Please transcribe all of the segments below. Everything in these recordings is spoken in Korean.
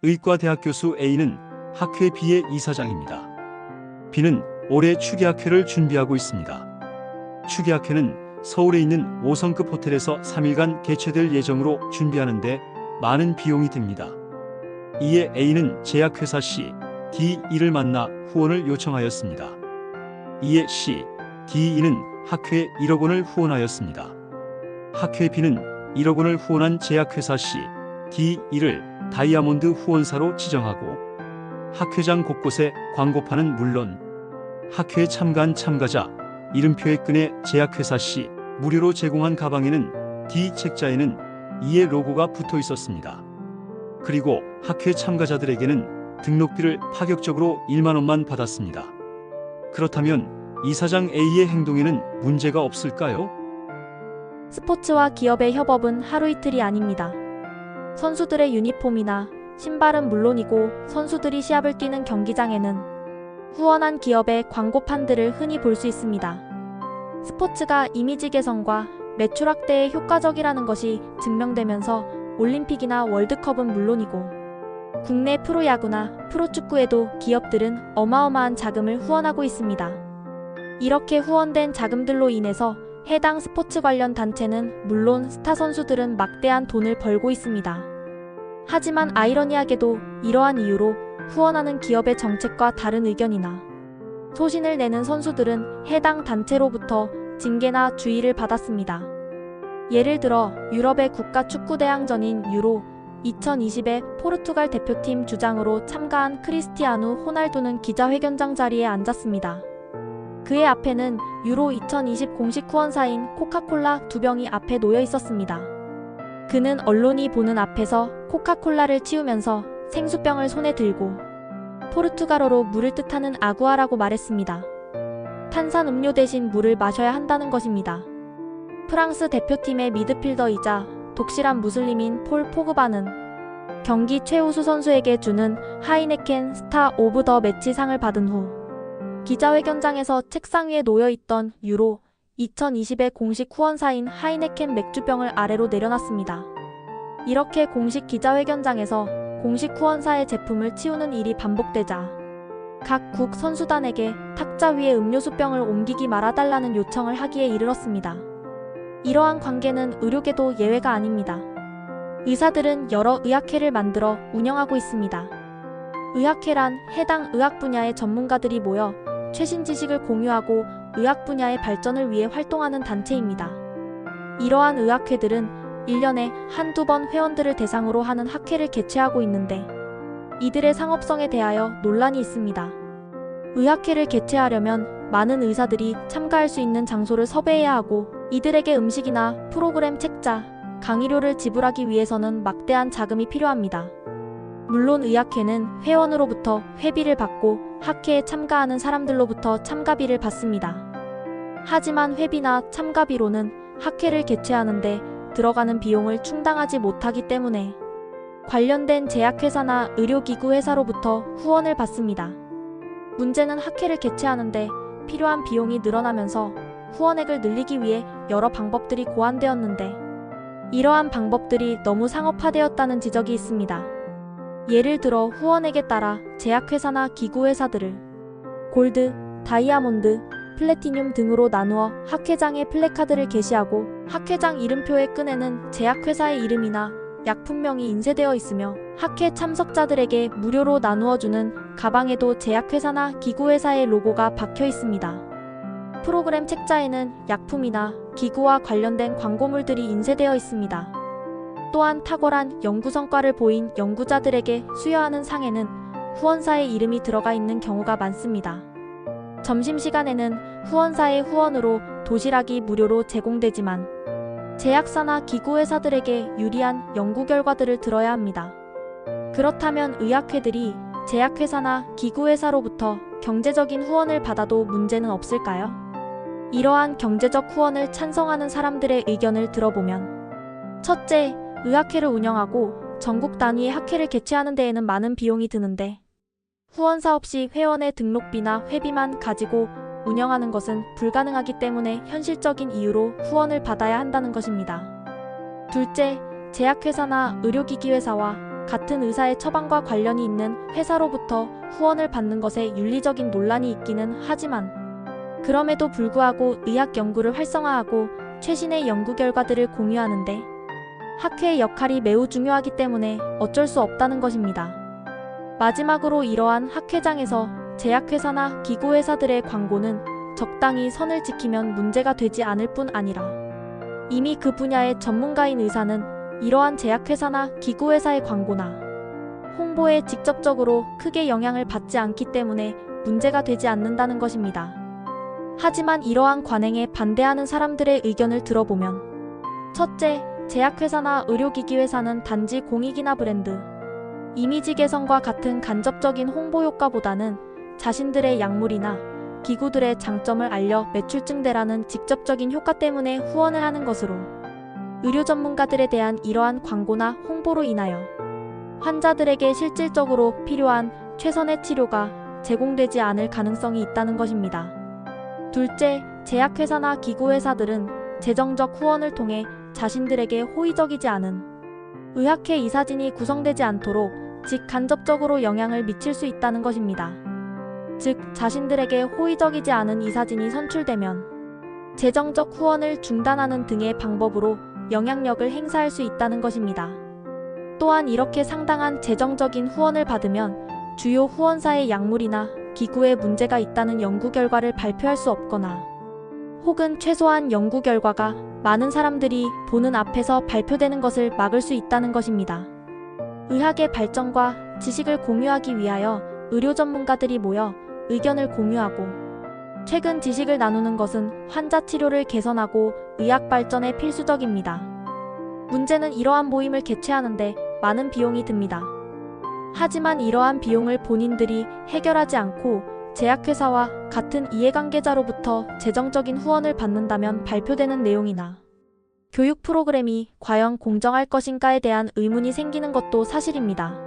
의과대학 교수 A는 학회 B의 이사장입니다. B는 올해 추계학회를 준비하고 있습니다. 추계학회는 서울에 있는 5성급 호텔에서 3일간 개최될 예정으로 준비하는데 많은 비용이 듭니다. 이에 A는 제약회사 C, D, E를 만나 후원을 요청하였습니다. 이에 C, D, E는 학회에 1억 원을 후원하였습니다. 학회 B는 1억 원을 후원한 제약회사 C, D, E를 다이아몬드 후원사로 지정하고 학회장 곳곳에 광고판은 물론 학회에 참가한 참가자 이름표에 끈에 제약회사 C 무료로 제공한 가방에는 D 책자에는 E의 로고가 붙어 있었습니다. 그리고 학회 참가자들에게는 등록비를 파격적으로 1만 원만 받았습니다. 그렇다면 이사장 A의 행동에는 문제가 없을까요? 스포츠와 기업의 협업은 하루 이틀이 아닙니다. 선수들의 유니폼이나 신발은 물론이고 선수들이 시합을 뛰는 경기장에는 후원한 기업의 광고판들을 흔히 볼 수 있습니다. 스포츠가 이미지 개선과 매출 확대에 효과적이라는 것이 증명되면서 올림픽이나 월드컵은 물론이고 국내 프로야구나 프로축구에도 기업들은 어마어마한 자금을 후원하고 있습니다. 이렇게 후원된 자금들로 인해서 해당 스포츠 관련 단체는 물론 스타 선수들은 막대한 돈을 벌고 있습니다. 하지만 아이러니하게도 이러한 이유로 후원하는 기업의 정책과 다른 의견이나 소신을 내는 선수들은 해당 단체로부터 징계나 주의를 받았습니다. 예를 들어 유럽의 국가 축구대항전인 유로 2020에 포르투갈 대표팀 주장으로 참가한 크리스티아누 호날두는 기자회견장 자리에 앉았습니다. 그의 앞에는 유로 2020 공식 후원사인 코카콜라 2병이 앞에 놓여 있었습니다. 그는 언론이 보는 앞에서 코카콜라를 치우면서 생수병을 손에 들고 포르투갈어로 물을 뜻하는 아구아라고 말했습니다. 탄산음료 대신 물을 마셔야 한다는 것입니다. 프랑스 대표팀의 미드필더이자 독실한 무슬림인 폴 포그바는 경기 최우수 선수에게 주는 하이네켄 스타 오브 더 매치 상을 받은 후 기자회견장에서 책상 위에 놓여있던 유로 2020의 공식 후원사인 하이네켄 맥주병을 아래로 내려놨습니다. 이렇게 공식 기자회견장에서 공식 후원사의 제품을 치우는 일이 반복되자 각 국 선수단에게 탁자 위에 음료수병을 옮기기 말아달라는 요청을 하기에 이르렀습니다. 이러한 관계는 의료계도 예외가 아닙니다. 의사들은 여러 의학회를 만들어 운영하고 있습니다. 의학회란 해당 의학 분야의 전문가들이 모여 최신 지식을 공유하고 의학 분야의 발전을 위해 활동하는 단체입니다. 이러한 의학회들은 1년에 한두 번 회원들을 대상으로 하는 학회를 개최하고 있는데 이들의 상업성에 대하여 논란이 있습니다. 의학회를 개최하려면 많은 의사들이 참가할 수 있는 장소를 섭외해야 하고 이들에게 음식이나 프로그램 책자, 강의료를 지불하기 위해서는 막대한 자금이 필요합니다. 물론 의학회는 회원으로부터 회비를 받고 학회에 참가하는 사람들로부터 참가비를 받습니다. 하지만 회비나 참가비로는 학회를 개최하는데 들어가는 비용을 충당하지 못하기 때문에 관련된 제약회사나 의료기구 회사로부터 후원을 받습니다. 문제는 학회를 개최하는데 필요한 비용이 늘어나면서 후원액을 늘리기 위해 여러 방법들이 고안되었는데 이러한 방법들이 너무 상업화되었다는 지적이 있습니다. 예를 들어 후원액에 따라 제약회사나 기구회사들을 골드, 다이아몬드, 플래티늄 등으로 나누어 학회장에 플래카드를 게시하고 학회장 이름표의 끈에는 제약회사의 이름이나 약품명이 인쇄되어 있으며 학회 참석자들에게 무료로 나누어주는 가방에도 제약회사나 기구회사의 로고가 박혀 있습니다. 프로그램 책자에는 약품이나 기구와 관련된 광고물들이 인쇄되어 있습니다. 또한 탁월한 연구 성과를 보인 연구자들에게 수여하는 상에는 후원사의 이름이 들어가 있는 경우가 많습니다. 점심시간에는 후원사의 후원으로 도시락이 무료로 제공되지만 제약사나 기구회사들에게 유리한 연구 결과들을 들어야 합니다. 그렇다면 의학회들이 제약회사나 기구회사로부터 경제적인 후원을 받아도 문제는 없을까요? 이러한 경제적 후원을 찬성하는 사람들의 의견을 들어보면 첫째, 의학회를 운영하고 전국 단위의 학회를 개최하는 데에는 많은 비용이 드는데 후원사 없이 회원의 등록비나 회비만 가지고 운영하는 것은 불가능하기 때문에 현실적인 이유로 후원을 받아야 한다는 것입니다. 둘째, 제약회사나 의료기기 회사와 같은 의사의 처방과 관련이 있는 회사로부터 후원을 받는 것에 윤리적인 논란이 있기는 하지만 그럼에도 불구하고 의학 연구를 활성화하고 최신의 연구 결과들을 공유하는데 학회의 역할이 매우 중요하기 때문에 어쩔 수 없다는 것입니다. 마지막으로 이러한 학회장에서 제약회사나 기구회사들의 광고는 적당히 선을 지키면 문제가 되지 않을 뿐 아니라 이미 그 분야의 전문가인 의사는 이러한 제약회사나 기구회사의 광고나 홍보에 직접적으로 크게 영향을 받지 않기 때문에 문제가 되지 않는다는 것입니다. 하지만 이러한 관행에 반대하는 사람들의 의견을 들어보면 첫째, 제약회사나 의료기기 회사는 단지 공익이나 브랜드, 이미지 개선과 같은 간접적인 홍보 효과보다는 자신들의 약물이나 기구들의 장점을 알려 매출 증대라는 직접적인 효과 때문에 후원을 하는 것으로 의료 전문가들에 대한 이러한 광고나 홍보로 인하여 환자들에게 실질적으로 필요한 최선의 치료가 제공되지 않을 가능성이 있다는 것입니다. 둘째, 제약회사나 기구회사들은 재정적 후원을 통해 자신들에게 호의적이지 않은 의학회 이사진이 구성되지 않도록 직간접적으로 영향을 미칠 수 있다는 것입니다. 즉, 자신들에게 호의적이지 않은 이사진이 선출되면 재정적 후원을 중단하는 등의 방법으로 영향력을 행사할 수 있다는 것입니다. 또한 이렇게 상당한 재정적인 후원을 받으면 주요 후원사의 약물이나 기구에 문제가 있다는 연구 결과를 발표할 수 없거나 혹은 최소한 연구 결과가 많은 사람들이 보는 앞에서 발표되는 것을 막을 수 있다는 것입니다. 의학의 발전과 지식을 공유하기 위하여 의료 전문가들이 모여 의견을 공유하고 최근 지식을 나누는 것은 환자 치료를 개선하고 의학 발전에 필수적입니다. 문제는 이러한 모임을 개최하는데 많은 비용이 듭니다. 하지만 이러한 비용을 본인들이 해결하지 않고 제약회사와 같은 이해관계자로부터 재정적인 후원을 받는다면 발표되는 내용이나 교육 프로그램이 과연 공정할 것인가에 대한 의문이 생기는 것도 사실입니다.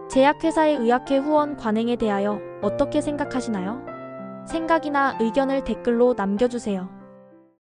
제약회사의 의학회 후원 관행에 대하여 어떻게 생각하시나요? 생각이나 의견을 댓글로 남겨주세요.